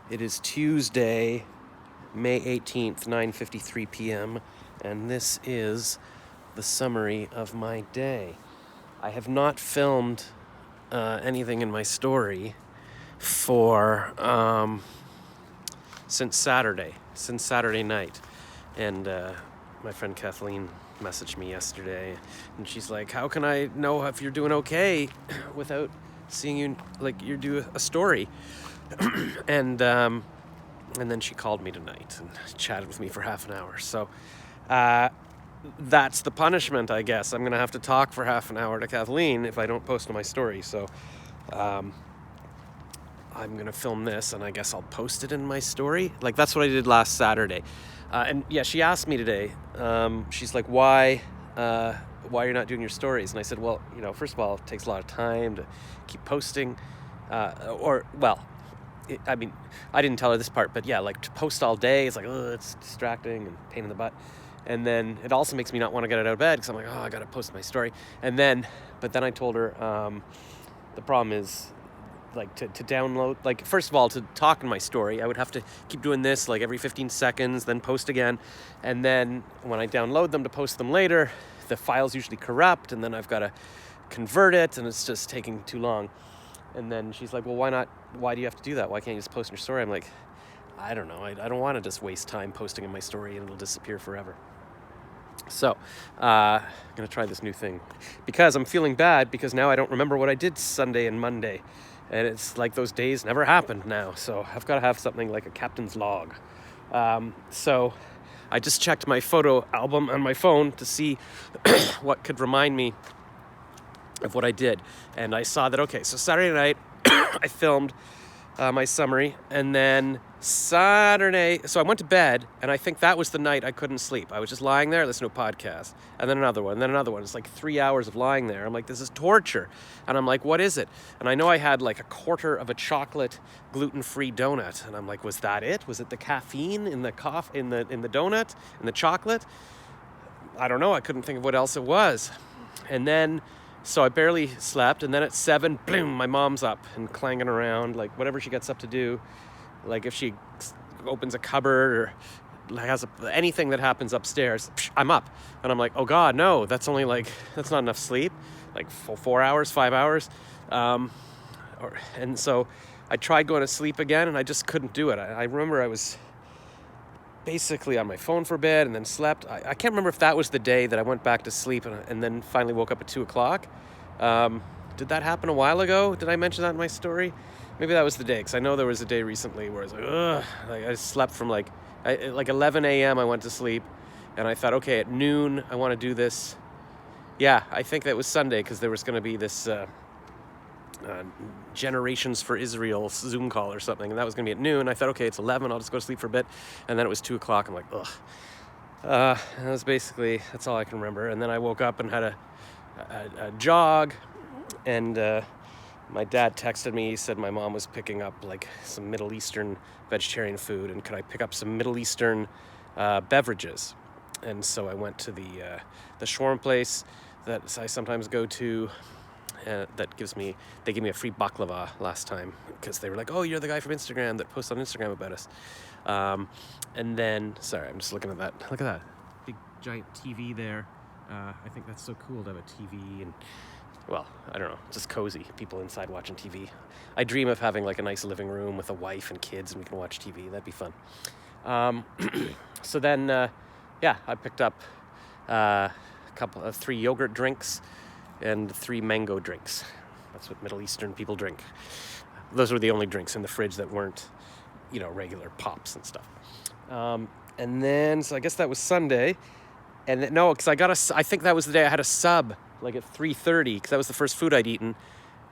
It is Tuesday, May 18th, 9:53 p.m., and this is the summary of my day. I have not filmed anything in my story for since Saturday night, and my friend Kathleen messaged me yesterday, and she's like, "How can I know if you're doing okay without seeing you you do a story?" and then she called me tonight and chatted with me for half an hour. So that's the punishment, I guess. I'm gonna have to talk for half an hour to Kathleen if I don't post on my story. So I'm gonna film this, and I guess I'll post it in my story. That's what I did last Saturday. And yeah, she asked me today. She's like, "Why you're not doing your stories?" And I said, "Well, first of all, it takes a lot of time to keep posting, I didn't tell her this part, but yeah, to post all day, it's distracting and pain in the butt. And then it also makes me not want to get out of bed because I'm like, I got to post my story. But then I told her, the problem is, to download, first of all, to talk in my story, I would have to keep doing this, every 15 seconds, then post again. And then when I download them to post them later, the file's usually corrupt, and then I've got to convert it, and it's just taking too long. And then she's like, "Well, why not? Why do you have to do that? Why can't you just post in your story?" I'm like, "I don't know. I don't want to just waste time posting in my story and it'll disappear forever." So, I'm going to try this new thing because I'm feeling bad because now I don't remember what I did Sunday and Monday. And it's like those days never happened now. So I've got to have something like a captain's log. So I just checked my photo album on my phone to see what could remind me of what I did. And I saw that, okay, so Saturday night I filmed my summary, and then Saturday, so I went to bed, and I think that was the night I couldn't sleep. I was just lying there, listening to a podcast, and then another one, and then another one. It's 3 hours of lying there. I'm like, this is torture. And I'm like, what is it? And I know I had a quarter of a chocolate gluten-free donut, and I'm like, was that it? Was it the caffeine in the donut, in the chocolate? I don't know. I couldn't think of what else it was. And then so I barely slept, and then at 7, boom, my mom's up and clanging around, whatever she gets up to do. If she opens a cupboard or has anything that happens upstairs, I'm up. And I'm like, oh God, no, that's only that's not enough sleep. 4 hours, 5 hours. And so I tried going to sleep again, and I just couldn't do it. I remember I was basically on my phone for a bit and then slept. I can't remember if that was the day that I went back to sleep and then finally woke up at 2 o'clock. Did that happen a while ago? Did I mention that in my story? Maybe that was the day, because I know there was a day recently where I was ugh. I slept from 11 a.m. I went to sleep, and I thought, okay, at noon I want to do this. Yeah, I think that was Sunday, because there was going to be this Generations for Israel Zoom call or something, and that was going to be at noon. I thought, okay, it's 11, I'll just go to sleep for a bit. And then it was 2 o'clock. I'm like, ugh. That was basically, that's all I can remember. And then I woke up and had a jog, and my dad texted me. He said my mom was picking up some Middle Eastern vegetarian food, and could I pick up some Middle Eastern beverages? And so I went to the shawarma place that I sometimes go to. They gave me a free baklava last time, because they were like, "Oh, you're the guy from Instagram that posts on Instagram about us." And then, sorry, I'm just looking at that. Look at that big giant TV there. I think that's so cool to have a TV, and well, I don't know, just cozy. People inside watching TV. I dream of having a nice living room with a wife and kids, and we can watch TV. That'd be fun. So then, I picked up a couple of 3 yogurt drinks and 3 mango drinks. That's what Middle Eastern people drink. Those were the only drinks in the fridge that weren't, regular pops and stuff. And then, so I guess that was Sunday. And because I think that was the day I had a sub, at 3:30, because that was the first food I'd eaten.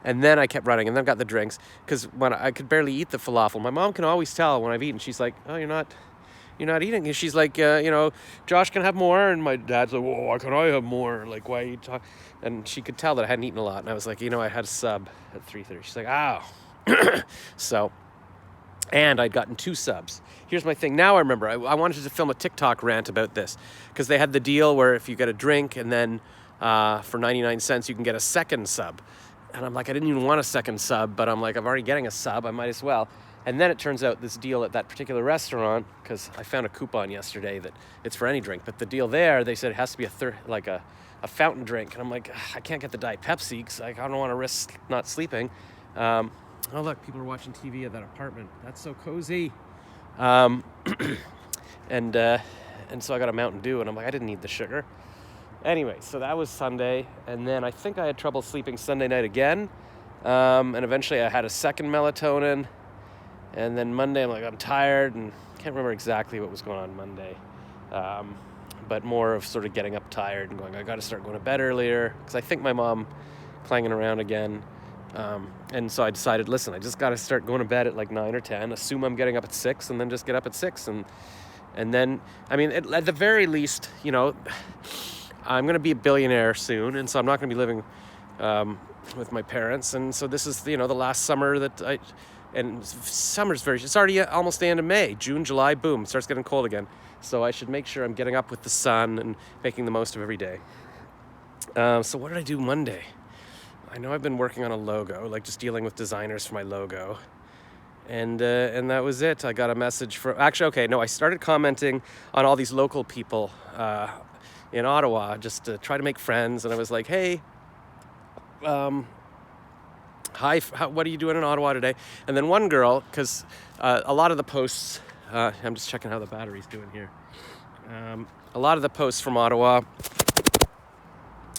And then I kept running, and then got the drinks, because when I could barely eat the falafel. My mom can always tell when I've eaten. She's like, "Oh, you're not eating." And she's like, "Josh can have more." And my dad's like, "Whoa, why can't I have more? Why are you talking?" And she could tell that I hadn't eaten a lot. And I was like, I had a sub at 3:30. She's like, "Oh." So, and I'd gotten 2 subs. Here's my thing. Now I remember, I wanted to film a TikTok rant about this, because they had the deal where if you get a drink and then for 99 cents you can get a second sub. And I'm like, I didn't even want a second sub, but I'm like, I'm already getting a sub, I might as well. And then it turns out this deal at that particular restaurant, because I found a coupon yesterday that it's for any drink, but the deal there, they said it has to be a fountain drink. And I'm like, I can't get the Diet Pepsi because I don't want to risk not sleeping. Oh, look, people are watching TV at that apartment. That's so cozy. And so I got a Mountain Dew, and I'm like, I didn't need the sugar. Anyway, so that was Sunday, and then I think I had trouble sleeping Sunday night again, and eventually I had a second melatonin, and then Monday I'm like, I'm tired, and can't remember exactly what was going on Monday, but more of sort of getting up tired and going, I got to start going to bed earlier, because I think my mom clanging around again, and so I decided, listen, I just got to start going to bed at like 9 or 10, assume I'm getting up at 6, and then just get up at 6, and then, I mean, at the very least, you know, I'm going to be a billionaire soon, and so I'm not going to be living with my parents. And so this is, you know, the last summer and summer's it's already almost the end of May. June, July, boom, it starts getting cold again. So I should make sure I'm getting up with the sun and making the most of every day. So what did I do Monday? I know I've been working on a logo, like just dealing with designers for my logo. And that was it. I got a message from, I started commenting on all these local people in Ottawa, just to try to make friends. And I was like, hey, hi, what are you doing in Ottawa today? And then one girl, because a lot of the posts, I'm just checking how the battery's doing here. A lot of the posts from Ottawa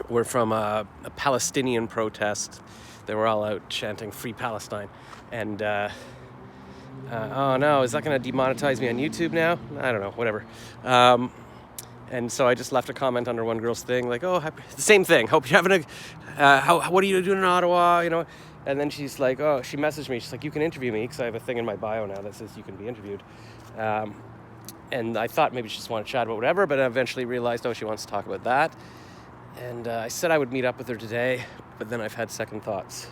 were from a Palestinian protest. They were all out chanting Free Palestine. And, oh no, is that going to demonetize me on YouTube now? I don't know, whatever. And so I just left a comment under one girl's thing, like, the same thing. Hope you're having what are you doing in Ottawa, you know? And then she's like, she messaged me. She's like, you can interview me, because I have a thing in my bio now that says you can be interviewed. And I thought maybe she just wanted to chat about whatever, but I eventually realized, she wants to talk about that. And I said I would meet up with her today, but then I've had second thoughts.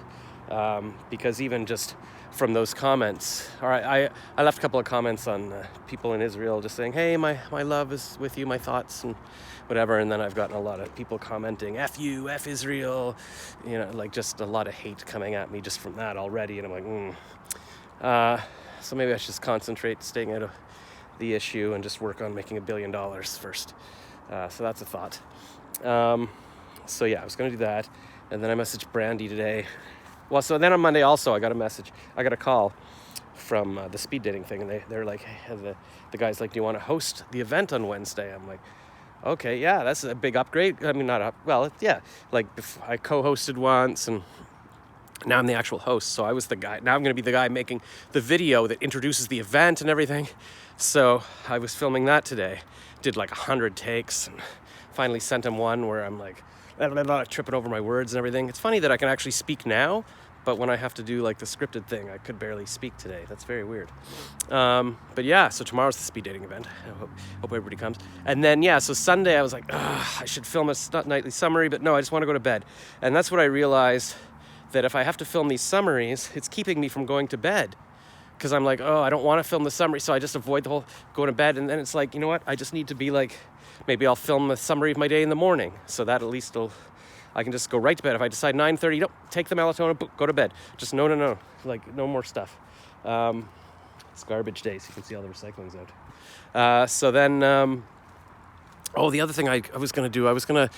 Because even just from those comments, I left a couple of comments on people in Israel just saying, hey, my love is with you, my thoughts and whatever. And then I've gotten a lot of people commenting, F you, F Israel, you know, like just a lot of hate coming at me just from that already. And I'm like, so maybe I should just concentrate staying out of the issue and just work on making $1 billion first. So that's a thought. So yeah, I was going to do that. And then I messaged Brandy today. Well, so then on Monday also, I got a call from the speed dating thing, and they're like, hey, the guy's like, do you want to host the event on Wednesday? I'm like, okay, yeah, that's a big upgrade. I mean, like I co-hosted once, and now I'm the actual host, so I was the guy. Now I'm going to be the guy making the video that introduces the event and everything. So I was filming that today, did like 100 takes, and finally sent him one where I'm like, tripping over my words and everything. It's funny that I can actually speak now, but when I have to do like the scripted thing, I could barely speak today. That's very weird. But yeah, so tomorrow's the speed dating event. I hope everybody comes. And then, so Sunday I was like, I should film a nightly summary, but no, I just want to go to bed. And that's what I realized, that if I have to film these summaries, it's keeping me from going to bed. Because I'm like, I don't want to film the summary, so I just avoid the whole going to bed. And then it's like, you know what? I just need to be like, maybe I'll film a summary of my day in the morning. So that at least I can just go right to bed. If I decide 9:30, don't take the melatonin, go to bed. Just no. Like, no more stuff. It's garbage day, so you can see all the recycling's out. So then, the other thing I was going to do, I was going to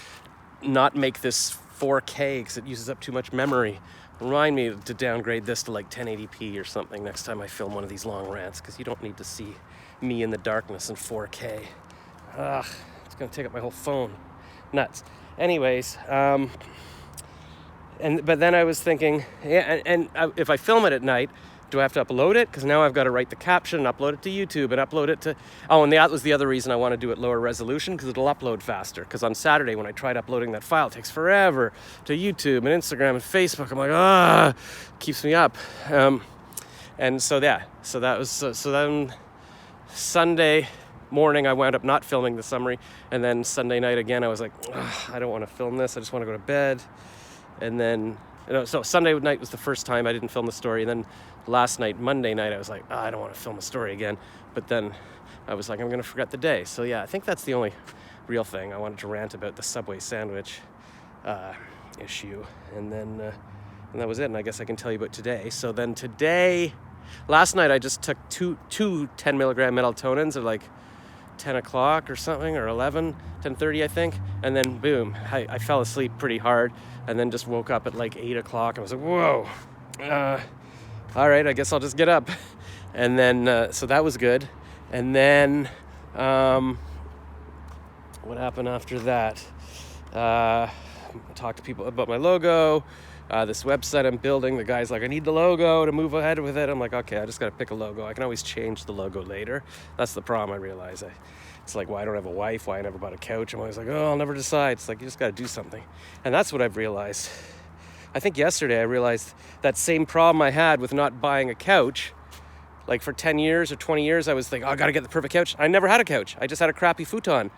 not make this 4K because it uses up too much memory. Remind me to downgrade this to like 1080p or something next time I film one of these long rants, because you don't need to see me in the darkness in 4K. It's going to take up my whole phone. Nuts. Anyways, but then I was thinking, if I film it at night, do I have to upload it? Because now I've got to write the caption and upload it to YouTube and upload it to... and that was the other reason I want to do it lower resolution, because it'll upload faster. Because on Saturday when I tried uploading that file, it takes forever to YouTube and Instagram and Facebook. I'm like, keeps me up. And so that was... So then Sunday morning I wound up not filming the summary, and then Sunday night again I was like, I don't want to film this, I just want to go to bed. And then so Sunday night was the first time I didn't film the story, and then last night, Monday night, I was like, I don't want to film a story again. But then I was like, I'm going to forget the day. So yeah, I think that's the only real thing. I wanted to rant about the Subway sandwich issue, and then And that was it. And I guess I can tell you about today. So then today, last night I just took two 10 milligram melatonins at like 10 o'clock or something, or 10:30 I think. And then boom, I fell asleep pretty hard and then just woke up at like 8 o'clock. I was like, whoa, all right, I guess I'll just get up. And then, so that was good. And then, what happened after that? Talked to people about my logo, this website I'm building. The guy's like, I need the logo to move ahead with it. I'm like, okay, I just got to pick a logo. I can always change the logo later. That's the problem I realize. It's like why I don't have a wife, why I never bought a couch. I'm always like, oh, I'll never decide. It's like, you just got to do something. And that's what I've realized. I think yesterday I realized that same problem I had with not buying a couch. Like for 10 years or 20 years, I was thinking, oh, I got to get the perfect couch. I never had a couch. I just had a crappy futon.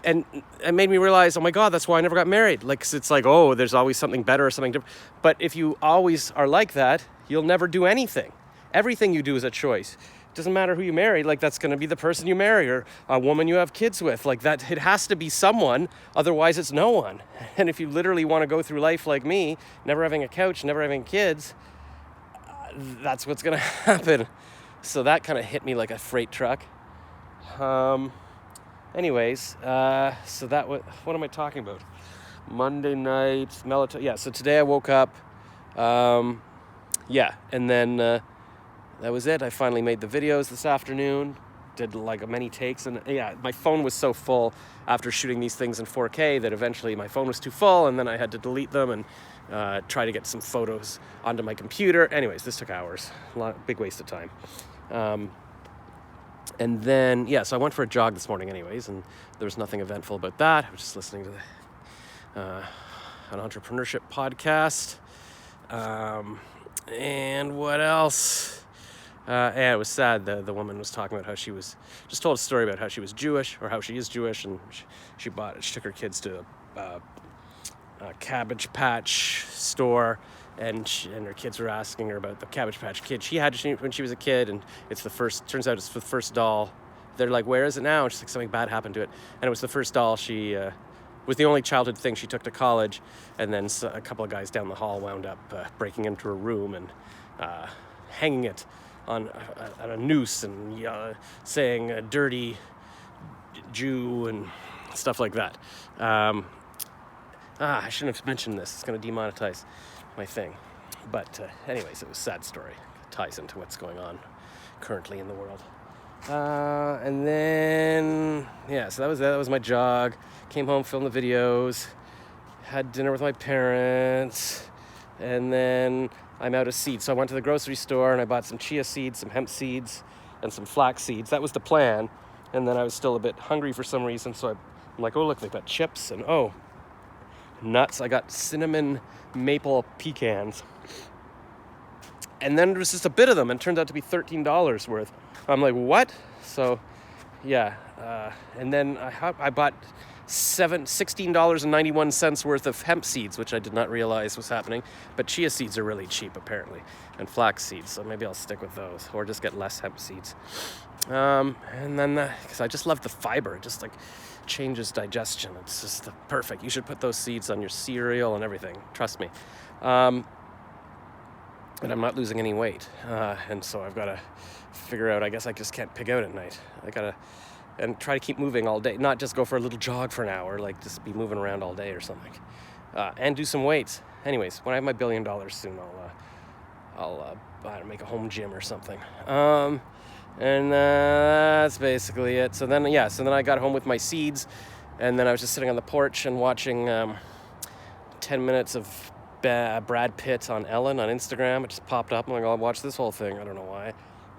And it made me realize, oh my God, that's why I never got married. Like, 'cause it's like, oh, there's always something better or something different. But if you always are like that, you'll never do anything. Everything you do is a choice. It doesn't matter who you marry. Like, that's going to be the person you marry or a woman you have kids with. Like that, it has to be someone. Otherwise, it's no one. And if you literally want to go through life like me, never having a couch, never having kids, that's what's going to happen. So that kind of hit me like a freight truck. Anyways, so that what am I talking about? Monday night, melatonin. Yeah, so today I woke up. And then that was it. I finally made the videos this afternoon. Did like many takes, and yeah, my phone was so full after shooting these things in 4K that eventually my phone was too full, and then I had to delete them and try to get some photos onto my computer. Anyways, this took hours. Big waste of time. And then, so I went for a jog this morning anyways, and there was nothing eventful about that. I was just listening to an entrepreneurship podcast. And what else? It was sad. The woman was talking about how she told a story about how she was Jewish, or how she is Jewish, and she took her kids to a Cabbage Patch store, and her kids were asking her about the Cabbage Patch Kid she had when she was a kid, and turns out it's the first doll. They're like, where is it now? And she's like, something bad happened to it. And it was the first doll she was the only childhood thing she took to college, and then a couple of guys down the hall wound up breaking into her room and hanging it on a noose and saying a dirty Jew and stuff like that. I shouldn't have mentioned this. It's going to demonetize my thing. But anyways, it was a sad story. It ties into what's going on currently in the world. And then, so that was my jog. Came home, filmed the videos, had dinner with my parents, and then I'm out of seeds. So I went to the grocery store and I bought some chia seeds, some hemp seeds, and some flax seeds. That was the plan. And then I was still a bit hungry for some reason, so I'm like, oh, look, they've got chips, and nuts. I got cinnamon maple pecans. And then there was just a bit of them, and it turned out to be $13 worth. I'm like, what? So, and then I bought $16.91 worth of hemp seeds, which I did not realize was happening. But chia seeds are really cheap, apparently, and flax seeds. So maybe I'll stick with those, or just get less hemp seeds. And then, because I just love the fiber, it just like changes digestion. It's just perfect. You should put those seeds on your cereal and everything. Trust me. And I'm not losing any weight. And so I've got to figure out, I guess I just can't pig out at night. I got to, and try to keep moving all day, not just go for a little jog for an hour, like just be moving around all day or something. And do some weights. Anyways, when I have my $1 billion soon, I'll make a home gym or something. And that's basically it. So then I got home with my seeds, and then I was just sitting on the porch and watching 10 minutes of Brad Pitt on Ellen on Instagram. It just popped up. I'm like, I'll watch this whole thing. I don't know why.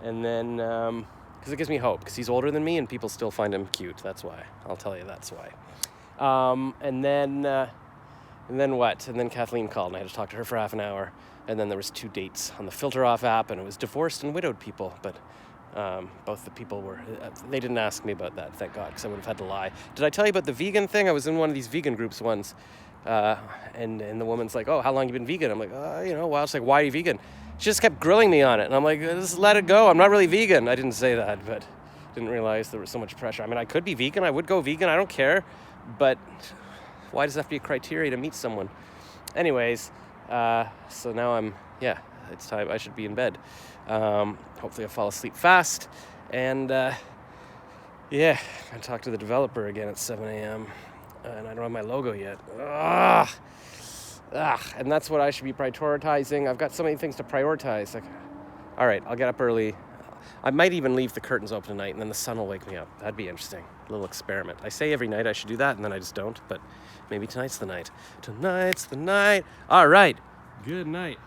And then, because it gives me hope, because he's older than me and people still find him cute. That's why. I'll tell you that's why. And then what? And then Kathleen called, and I had to talk to her for half an hour. And then there was 2 dates on the Filter Off app, and it was divorced and widowed people. But both the people they didn't ask me about that, thank God, because I would have had to lie. Did I tell you about the vegan thing? I was in one of these vegan groups once, and the woman's like, oh, how long you been vegan? I'm like, a while. She's like, why are you vegan? She just kept grilling me on it, and I'm like, just let it go. I'm not really vegan. I didn't say that, but didn't realize there was so much pressure. I mean, I could be vegan. I would go vegan. I don't care. But why does it have to be a criteria to meet someone? Anyways, So now it's time. I should be in bed. Hopefully I'll fall asleep fast. And I talk to the developer again at 7 a.m. And I don't have my logo yet. And that's what I should be prioritizing. I've got so many things to prioritize. Like, all right, I'll get up early. I might even leave the curtains open tonight, and then the sun will wake me up. That'd be interesting. A little experiment. I say every night I should do that, and then I just don't. But maybe tonight's the night. Tonight's the night. All right. Good night.